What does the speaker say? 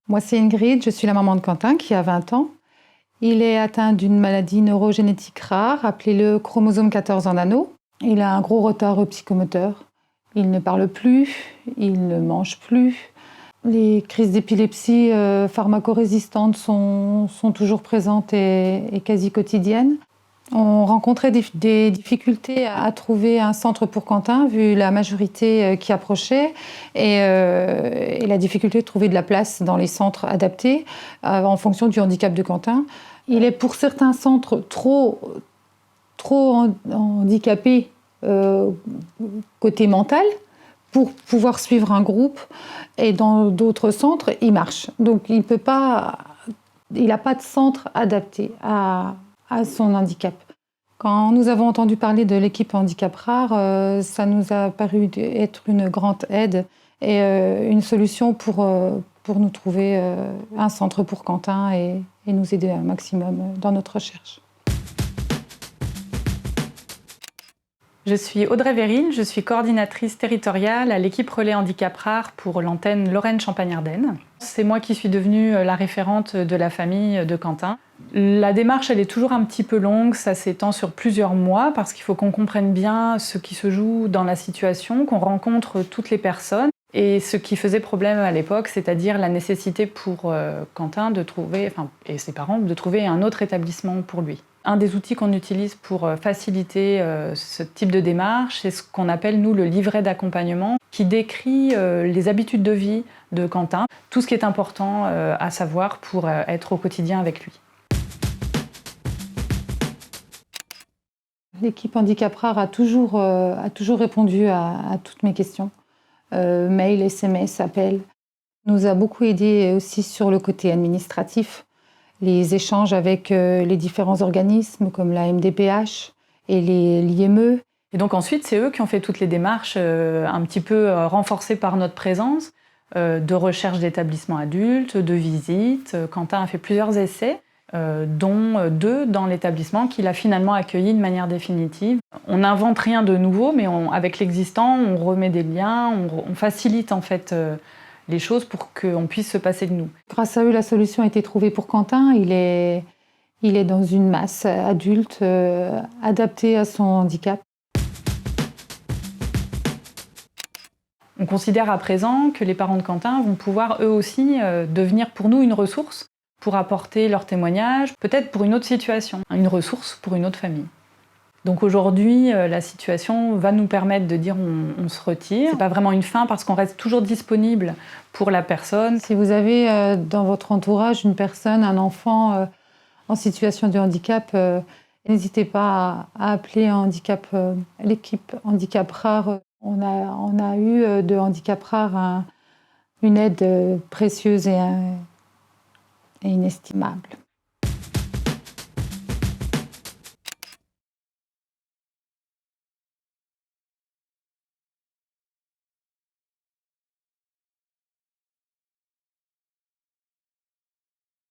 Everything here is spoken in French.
Moi, c'est Ingrid, je suis la maman de Quentin qui a 20 ans. Il est atteint d'une maladie neurogénétique rare, appelée le chromosome 14 en anneau. Il a un gros retard psychomoteur. Il ne parle plus, il ne mange plus. Les crises d'épilepsie pharmacorésistantes sont toujours présentes et quasi quotidiennes. On rencontrait des difficultés à trouver un centre pour Quentin, vu la majorité qui approchait, et la difficulté de trouver de la place dans les centres adaptés en fonction du handicap de Quentin. Il est pour certains centres trop handicapé côté mental pour pouvoir suivre un groupe, et dans d'autres centres, il marche. Donc il n'a pas de centre adapté à son handicap. Quand nous avons entendu parler de l'équipe handicap rare, ça nous a paru être une grande aide et une solution pour nous trouver un centre pour Quentin et nous aider un maximum dans notre recherche. Je suis Audrey Vérine, je suis coordinatrice territoriale à l'équipe Relais Handicap Rare pour l'antenne Lorraine-Champagne-Ardenne. C'est moi qui suis devenue la référente de la famille de Quentin. La démarche, elle est toujours un petit peu longue, ça s'étend sur plusieurs mois parce qu'il faut qu'on comprenne bien ce qui se joue dans la situation, qu'on rencontre toutes les personnes. Et ce qui faisait problème à l'époque, c'est-à-dire la nécessité pour Quentin et ses parents de trouver un autre établissement pour lui. Un des outils qu'on utilise pour faciliter ce type de démarche, c'est ce qu'on appelle, nous, le livret d'accompagnement, qui décrit les habitudes de vie de Quentin, tout ce qui est important à savoir pour être au quotidien avec lui. L'équipe handicap rare a toujours répondu à toutes mes questions. Mail, SMS, appel. Nous a beaucoup aidé aussi sur le côté administratif. Les échanges avec les différents organismes comme la MDPH et l'IME. Et donc ensuite, c'est eux qui ont fait toutes les démarches un petit peu renforcées par notre présence, de recherche d'établissements adultes, de visites. Quentin a fait plusieurs essais, dont 2 dans l'établissement qu'il a finalement accueilli de manière définitive. On n'invente rien de nouveau, mais avec l'existant, on remet des liens, on facilite en fait les choses pour qu'on puisse se passer de nous. Grâce à eux, la solution a été trouvée pour Quentin. Il est dans une masse adulte adaptée à son handicap. On considère à présent que les parents de Quentin vont pouvoir eux aussi devenir pour nous une ressource pour apporter leur témoignage, peut-être pour une autre situation, une ressource pour une autre famille. Donc aujourd'hui, la situation va nous permettre de dire on se retire. C'est pas vraiment une fin parce qu'on reste toujours disponible pour la personne. Si vous avez dans votre entourage une personne, un enfant en situation de handicap, n'hésitez pas à appeler l'équipe handicap rare. On a eu de handicap rare une aide précieuse et inestimable.